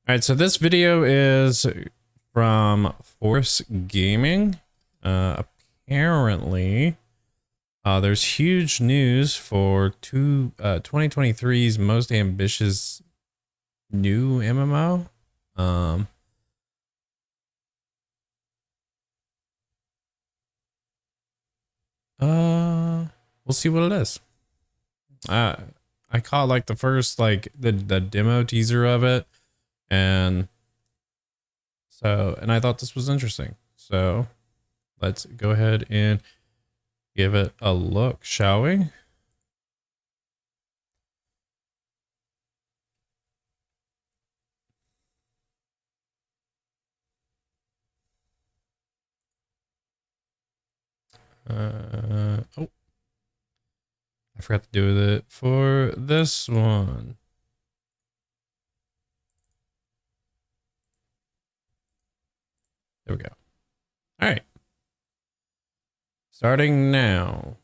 All right, so this video is from Force Gaming. Apparently, there's huge news for 2023's most ambitious new MMO. We'll see what it is. I caught like the first the demo teaser of it, and I thought this was interesting. So let's go ahead and give it a look, shall we? Oh, I forgot to do it for this one. There we go. All right. Starting now.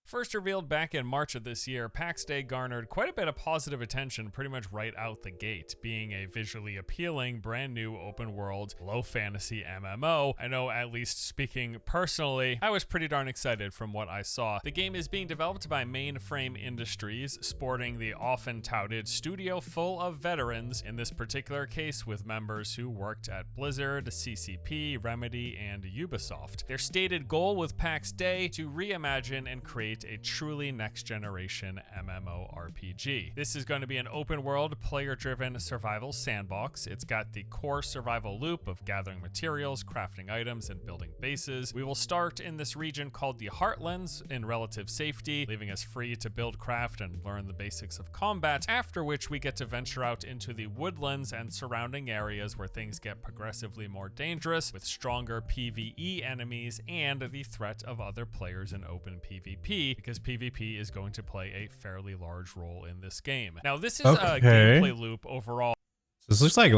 First revealed back in March of this year, PAX Day garnered quite a bit of positive attention pretty much right out the gate, being a visually appealing, brand new open world, low fantasy MMO. I know, at least speaking personally, I was pretty darn excited from what I saw. The game is being developed by Mainframe Industries, sporting the often touted studio full of veterans, in this particular case with members who worked at Blizzard, CCP, Remedy, and Ubisoft. Their stated goal with PAX Day to reimagine and create a truly next-generation MMORPG. This is going to be an open-world, player-driven survival sandbox. It's got the core survival loop of gathering materials, crafting items, and building bases. We will start in this region called the Heartlands in relative safety, leaving us free to build, craft, and learn the basics of combat, after which we get to venture out into the woodlands and surrounding areas where things get progressively more dangerous, with stronger PvE enemies and the threat of other players in open PvP, because PvP is going to play a fairly large role in this game. Now, this is a gameplay loop overall. So this looks like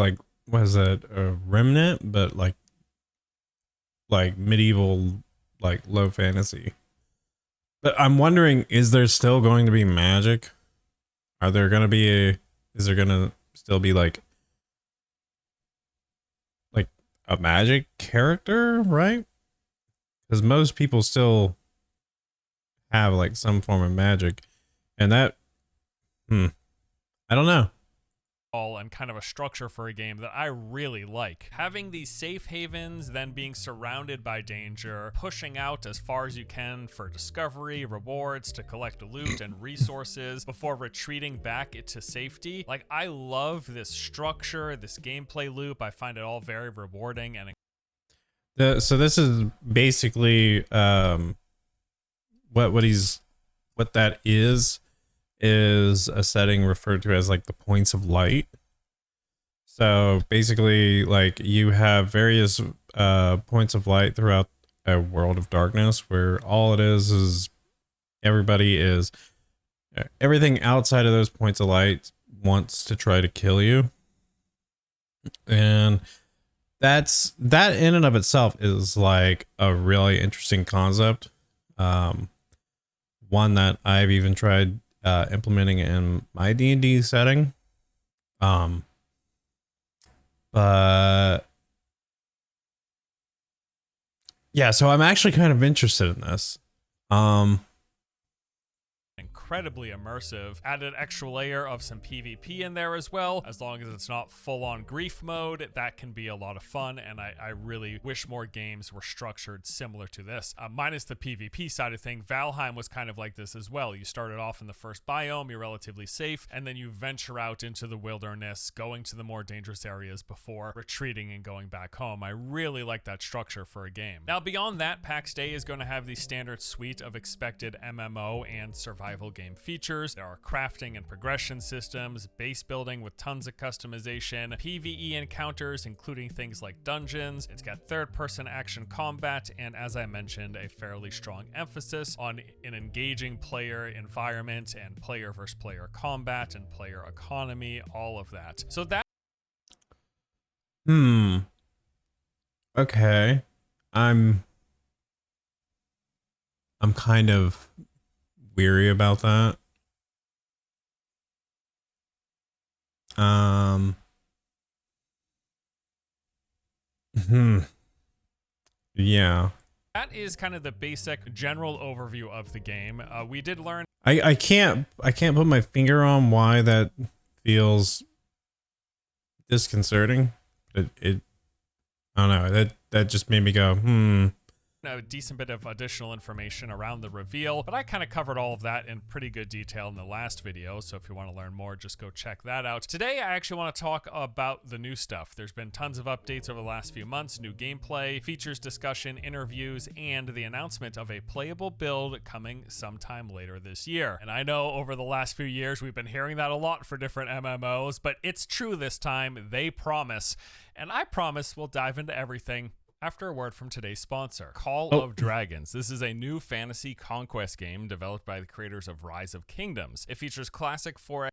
what is it, a remnant, but like medieval, like low fantasy. But I'm wondering, is there still going to be magic? Are there going to be is there going to still be like a magic character, right? Because most people still have like some form of magic, and that I don't know, and kind of a structure for a game that I really like. Having these safe havens, then being surrounded by danger, pushing out as far as you can for discovery, rewards, to collect loot and resources before retreating back to safety. Like, I love this structure, this gameplay loop. I find it all very rewarding. And so this is basically what that is a setting referred to as like the points of light. So basically, like, you have various points of light throughout a world of darkness, where all it is everything outside of those points of light wants to try to kill you. And that in and of itself is like a really interesting concept. One that I've even tried implementing in my D&D setting. But yeah, so I'm actually kind of interested in this. incredibly immersive. Added an extra layer of some PvP in there as well. As long as it's not full-on grief mode, that can be a lot of fun, and I really wish more games were structured similar to this. Minus the PvP side of thing, Valheim was kind of like this as well. You started off in the first biome, you're relatively safe, and then you venture out into the wilderness, going to the more dangerous areas before retreating and going back home. I really like that structure for a game. Now, beyond that, PAX Day is going to have the standard suite of expected MMO and survival game features. There are crafting and progression systems, base building with tons of customization, PvE encounters, including things like dungeons. It's got third-person action combat, and as I mentioned, a fairly strong emphasis on an engaging player environment and player versus player combat and player economy, all of that. So that Okay. I'm kind of weary about that. Yeah. That is kind of the basic general overview of the game. We did learn. I can't put my finger on why that feels disconcerting. It I don't know. That just made me go, A decent bit of additional information around the reveal, but I kind of covered all of that in pretty good detail in the last video, so if you want to learn more, just go check that out. Today, I actually want to talk about the new stuff. There's been tons of updates over the last few months, new gameplay, features discussion, interviews, and the announcement of a playable build coming sometime later this year. And I know over the last few years, we've been hearing that a lot for different MMOs, but it's true this time. They promise, and I promise we'll dive into everything after a word from today's sponsor, Call of Dragons. This is a new fantasy conquest game developed by the creators of Rise of Kingdoms. It features classic 4X,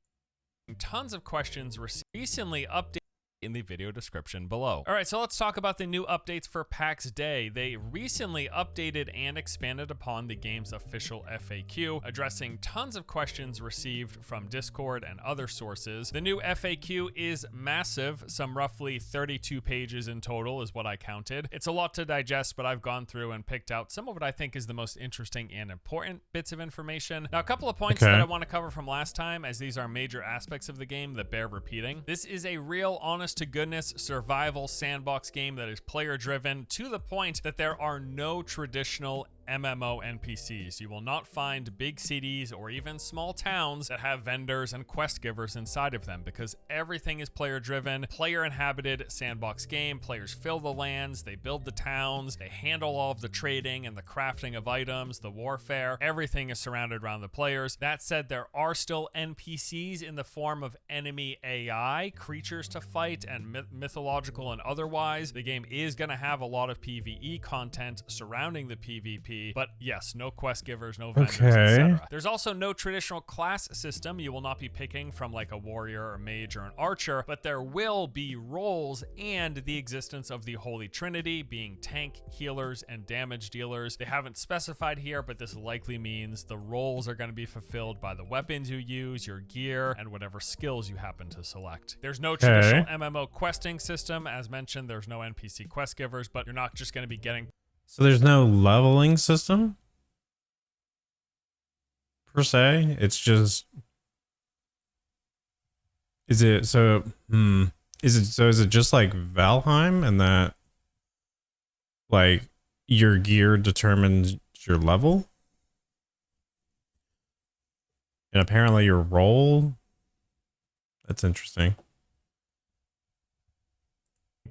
tons of questions recently updated in the video description below. All right, so let's talk about the new updates for PAX Day. They recently updated and expanded upon the game's official FAQ, addressing tons of questions received from Discord and other sources. The new FAQ is massive, some roughly 32 pages in total is what I counted. It's a lot to digest, but I've gone through and picked out some of what I think is the most interesting and important bits of information. Now, a couple of points that I want to cover from last time, as these are major aspects of the game that bear repeating. This is a real, honest to goodness survival sandbox game that is player driven to the point that there are no traditional MMO NPCs. You will not find big cities or even small towns that have vendors and quest givers inside of them, because everything is player driven, player inhabited sandbox game. Players fill the lands, they build the towns, they handle all of the trading and the crafting of items, the warfare. Everything is surrounded around the players. That said, there are still NPCs in the form of enemy AI, creatures to fight, and mythological and otherwise. The game is going to have a lot of PvE content surrounding the PvP, but yes, no quest givers, no vendors, etc. There's also no traditional class system. You will not be picking from like a warrior or mage or an archer, but there will be roles and the existence of the Holy Trinity, being tank, healers, and damage dealers. They haven't specified here, but this likely means the roles are going to be fulfilled by the weapons you use, your gear, and whatever skills you happen to select. There's no traditional MMO questing system. As mentioned, there's no NPC quest givers, but you're not just going to be getting... So there's no leveling system per se. It's just, is it just like Valheim, and that like your gear determines your level, and apparently your role? That's interesting.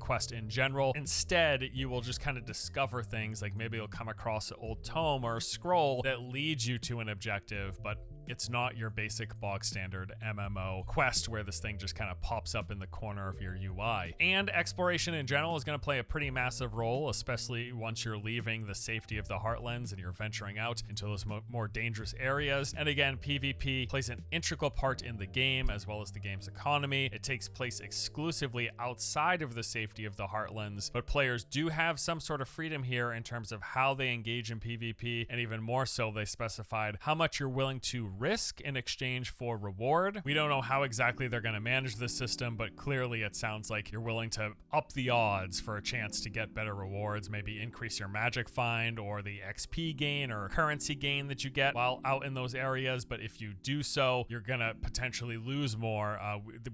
Quest in general. Instead, you will just kind of discover things, like maybe you'll come across an old tome or a scroll that leads you to an objective, but it's not your basic bog standard MMO quest where this thing just kind of pops up in the corner of your UI. And exploration in general is going to play a pretty massive role, especially once you're leaving the safety of the Heartlands and you're venturing out into those more dangerous areas. And again, PvP plays an integral part in the game as well as the game's economy. It takes place exclusively outside of the safety of the Heartlands, but players do have some sort of freedom here in terms of how they engage in PvP, and even more so, they specified how much you're willing to risk in exchange for reward. We don't know how exactly they're going to manage this system, but clearly it sounds like you're willing to up the odds for a chance to get better rewards, maybe increase your magic find or the XP gain or currency gain that you get while out in those areas. But if you do so, you're going to potentially lose more.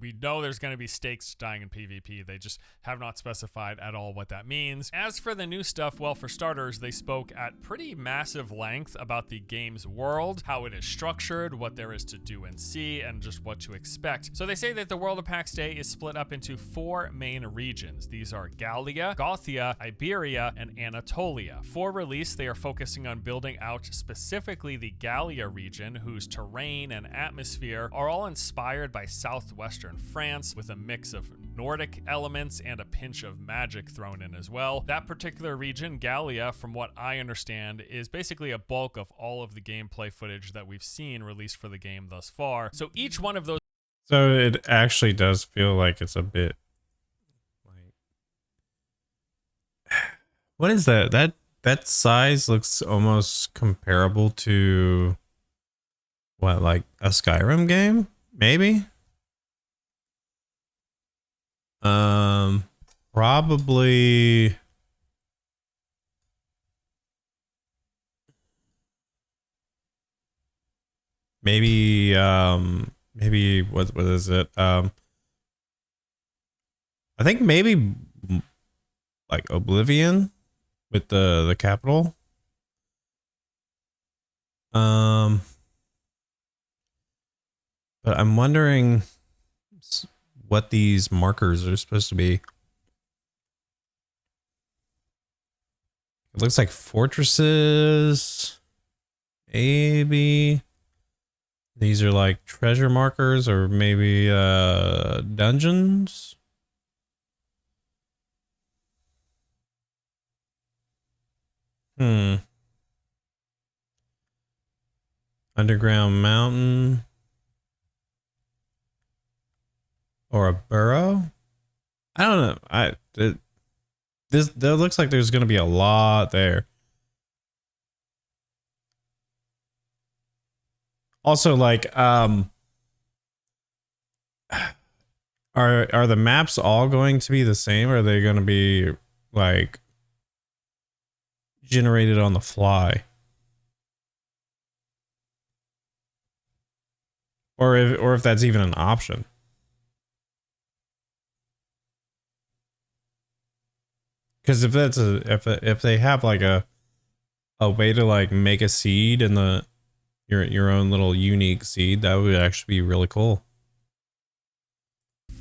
We know there's going to be stakes dying in PvP. They just have not specified at all what that means. As for the new stuff, well, for starters, they spoke at pretty massive length about the game's world, how it is structured, what there is to do and see, and just what to expect. So they say that the world of PAX Day is split up into 4 main regions. These are Gallia, Gothia, Iberia, and Anatolia. For release, they are focusing on building out specifically the Gallia region, whose terrain and atmosphere are all inspired by southwestern France, with a mix of Nordic elements and a pinch of magic thrown in as well. That particular region, Gallia, from what I understand, is basically a bulk of all of the gameplay footage that we've seen released for the game thus far. So each one of those... So it actually does feel like it's a bit like... What is that? That size looks almost comparable to what, like a Skyrim game? Maybe? probably maybe what is it? I think maybe like Oblivion with the capital. But I'm wondering what these markers are supposed to be. It looks like fortresses. Maybe these are like treasure markers, or maybe dungeons. Underground mountain. Or a burrow? I don't know. This looks like there's going to be a lot there. Also, like, are the maps all going to be the same, or are they going to be like generated on the fly? Or if that's even an option. Because if that's if they have like a way to like make a seed in the your own little unique seed, that would actually be really cool.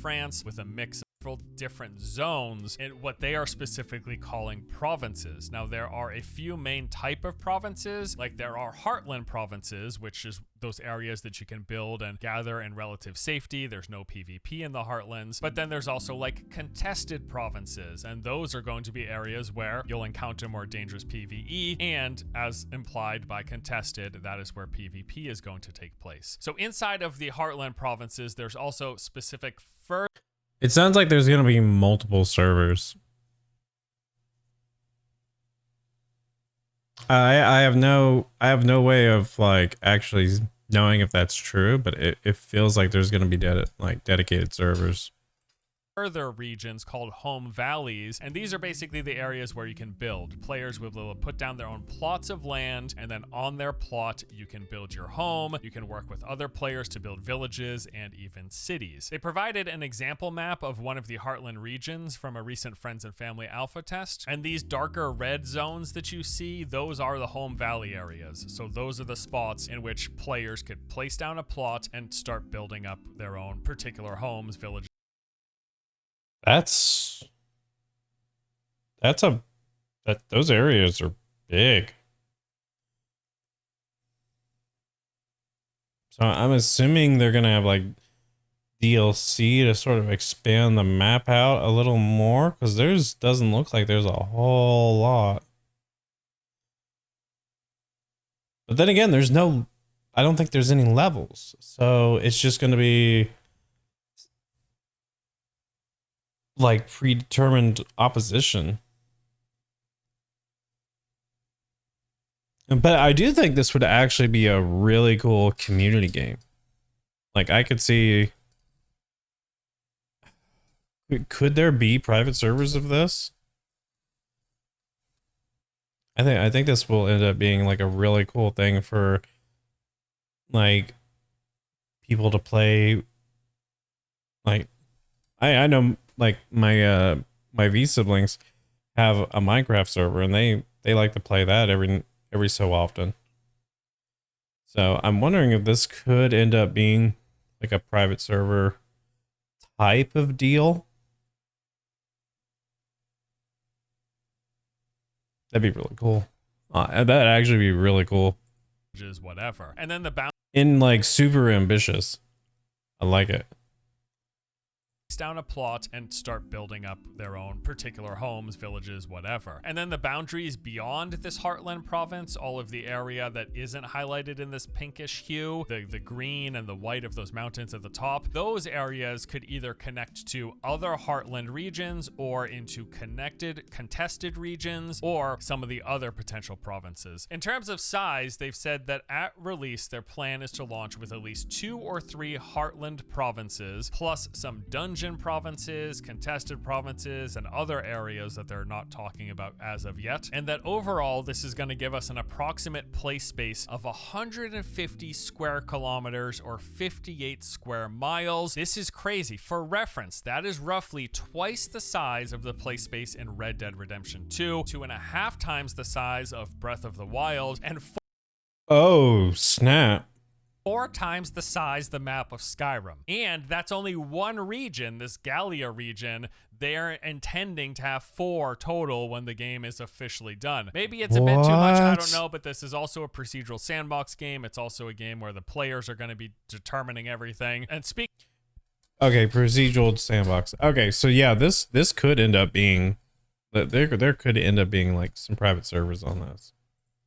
France with a mix of several different zones in what they are specifically calling provinces. Now, there are a few main type of provinces, like there are heartland provinces, which is those areas that you can build and gather in relative safety. There's no PvP in the heartlands. But then there's also like contested provinces, and those are going to be areas where you'll encounter more dangerous PvE, and as implied by contested, that is where PvP is going to take place. So inside of the heartland provinces, there's also specific It sounds like there's going to be multiple servers. I have no way of like actually knowing if that's true, but it feels like there's going to be dedicated servers. Further regions called home valleys, and these are basically the areas where you can build. Players will be able to put down their own plots of land, and then on their plot you can build your home. You can work with other players to build villages and even cities. They provided an example map of one of the Heartland regions from a recent Friends and Family alpha test, and these darker red zones that you see, those are the home valley areas. So those are the spots in which players could place down a plot and start building up their own particular homes, villages. Those areas are big. So I'm assuming they're gonna have like DLC to sort of expand the map out a little more, because there's doesn't look like there's a whole lot. But then again, I don't think there's any levels, so it's just gonna be like predetermined opposition. But I do think this would actually be a really cool community game. Like, I could see, could there be private servers of this? I think this will end up being like a really cool thing for like people to play. Like, I know like my V siblings have a Minecraft server, and they like to play that every so often. So I'm wondering if this could end up being like a private server type of deal. That'd be really cool. That'd actually be really cool. Whatever. And then the in like super ambitious. I like it. Down a plot and start building up their own particular homes, villages, whatever. And then the boundaries beyond this Heartland province, all of the area that isn't highlighted in this pinkish hue, the green and the white of those mountains at the top, those areas could either connect to other Heartland regions or into contested regions, or some of the other potential provinces. In terms of size, they've said that at release, their plan is to launch with at least 2 or 3 Heartland provinces, plus some dungeon hidden provinces, contested provinces, and other areas that they're not talking about as of yet. And that overall, this is going to give us an approximate play space of 150 square kilometers or 58 square miles. This is crazy. For reference, that is roughly twice the size of the play space in Red Dead Redemption 2, 2.5 times the size of Breath of the Wild, and Oh, snap. 4 times the size the map of Skyrim. And that's only one region, this Gallia region. They're intending to have 4 total when the game is officially done. Maybe it's a bit too much, I don't know, but this is also a procedural sandbox game. It's also a game where the players are going to be determining everything. And Okay, procedural sandbox. Okay, so yeah, this could end up being, there could end up being like some private servers on this.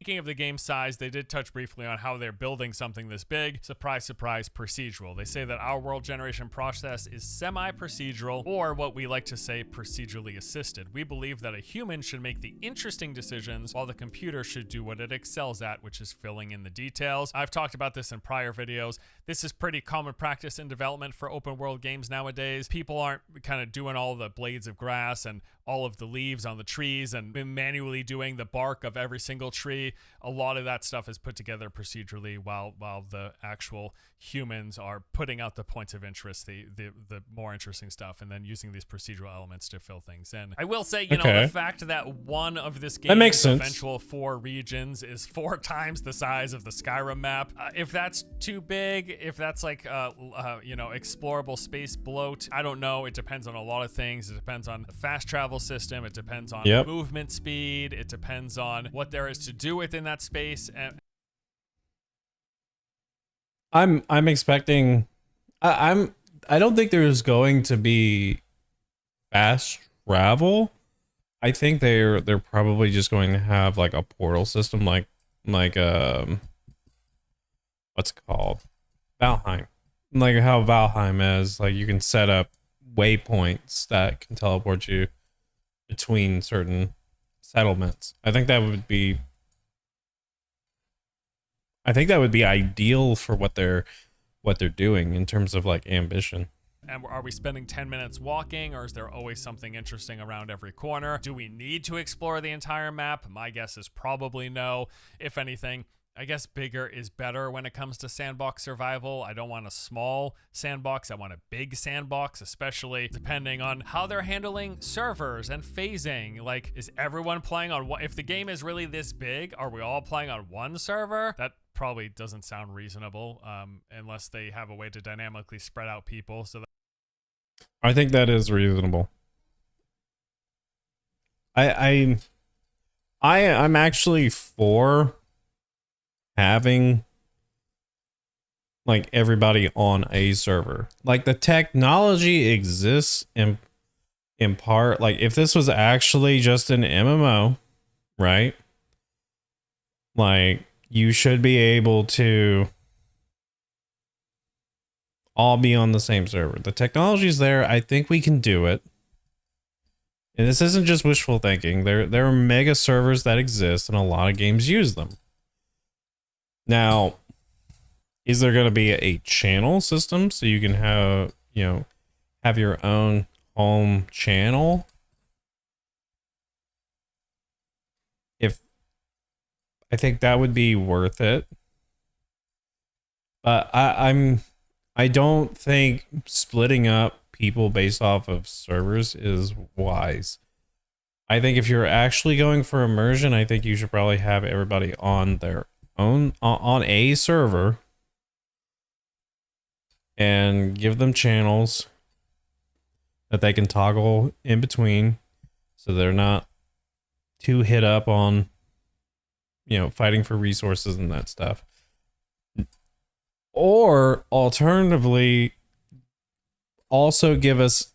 Speaking of the game size, they did touch briefly on how they're building something this big. Surprise, surprise, procedural. They say that our world generation process is semi-procedural, or what we like to say, procedurally assisted. We believe that a human should make the interesting decisions while the computer should do what it excels at, which is filling in the details. I've talked about this in prior videos. This is pretty common practice in development for open world games nowadays. People aren't kind of doing all the blades of grass and all of the leaves on the trees and manually doing the bark of every single tree. A lot of that stuff is put together procedurally while the actual humans are putting out the points of interest, the more interesting stuff, and then using these procedural elements to fill things in. I will say, you know, the fact that one of this game's eventual 4 regions is 4 times the size of the Skyrim map. If that's too big, if that's like you know, explorable space bloat, I don't know. It depends on a lot of things. It depends on the fast travel system. It depends on movement speed. It depends on what there is to do within that space. And I'm expecting, I don't think there's going to be fast travel. I think they're probably just going to have like a portal system, like what's it called, Valheim, like how Valheim is. Like you can set up waypoints that can teleport you between certain settlements. I think that would be ideal for what they're doing in terms of like ambition. And are we spending 10 minutes walking, or is there always something interesting around every corner? Do we need to explore the entire map? My guess is probably no. If anything, I guess bigger is better when it comes to sandbox survival. I don't want a small sandbox. I want a big sandbox, especially depending on how they're handling servers and phasing. Like, is everyone playing on one? If the game is really this big, are we all playing on one server? That probably doesn't sound reasonable, unless they have a way to dynamically spread out people. So I think that is reasonable. I'm actually for having like everybody on a server. Like the technology exists in part. Like if this was actually just an MMO, right? Like you should be able to all be on the same server. The technology is there. I think we can do it. And this isn't just wishful thinking. There are mega servers that exist and a lot of games use them. Now, is there going to be a channel system so you can have, you know, have your own home channel? I think that would be worth it. But I don't think splitting up people based off of servers is wise. I think if you're actually going for immersion, I think you should probably have everybody on their own, on a server, and give them channels that they can toggle in between so they're not too hit up on, you know, fighting for resources and that stuff. Or alternatively, also give us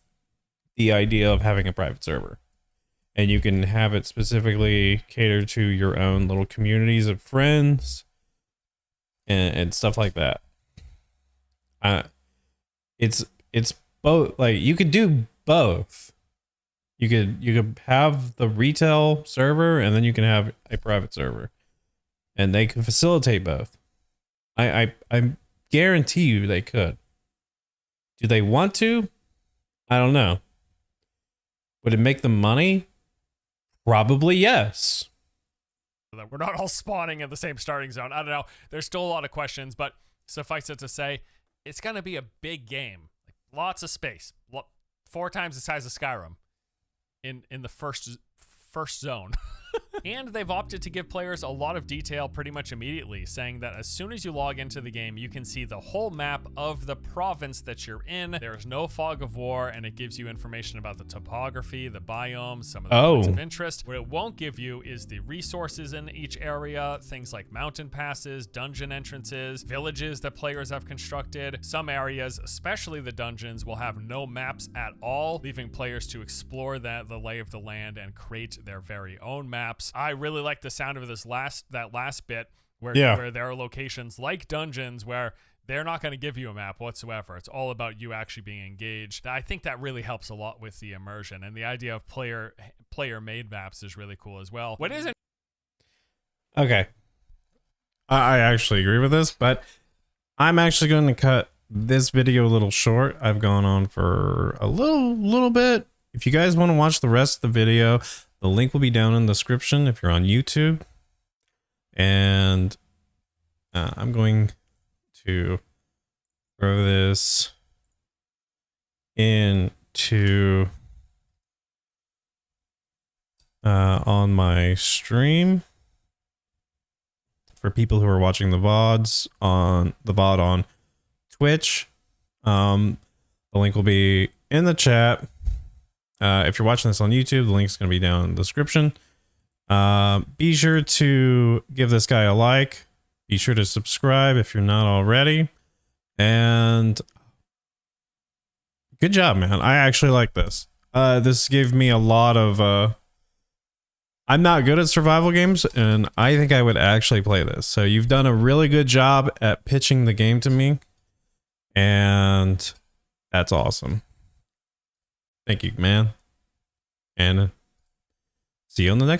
the idea of having a private server, and you can have it specifically cater to your own little communities of friends and stuff like that. It's both. Like you could do both. You could have the retail server, and then you can have a private server, and they can facilitate both. I guarantee you they could. Do they want to? I don't know. Would it make them money? Probably yes. That we're not all spawning in the same starting zone. I don't know. There's still a lot of questions, but suffice it to say, it's going to be a big game. Like, lots of space. 4 times the size of Skyrim in the first zone. And they've opted to give players a lot of detail pretty much immediately, saying that as soon as you log into the game, you can see the whole map of the province that you're in. There is no fog of war, and it gives you information about the topography, the biomes, some of the points of interest. What it won't give you is the resources in each area, things like mountain passes, dungeon entrances, villages that players have constructed. Some areas, especially the dungeons, will have no maps at all, leaving players to explore the lay of the land and create their very own maps. I really like the sound of that last bit where there are locations like dungeons where they're not going to give you a map whatsoever. It's all about you actually being engaged. I think that really helps a lot with the immersion, and the idea of player made maps is really cool as well. What isn't okay? I actually agree with this, but I'm actually going to cut this video a little short. I've gone on for a little bit. If you guys want to watch the rest of the video, the link will be down in the description if you're on YouTube. And I'm going to throw this into on my stream for people who are watching the VOD on Twitch. The link will be in the chat. If you're watching this on YouTube, the link's going to be down in the description. Be sure to give this guy a like. Be sure to subscribe if you're not already. And good job, man. I actually like this. This gave me a lot of... I'm not good at survival games, and I think I would actually play this. So you've done a really good job at pitching the game to me. And that's awesome. Thank you, man. And see you on the next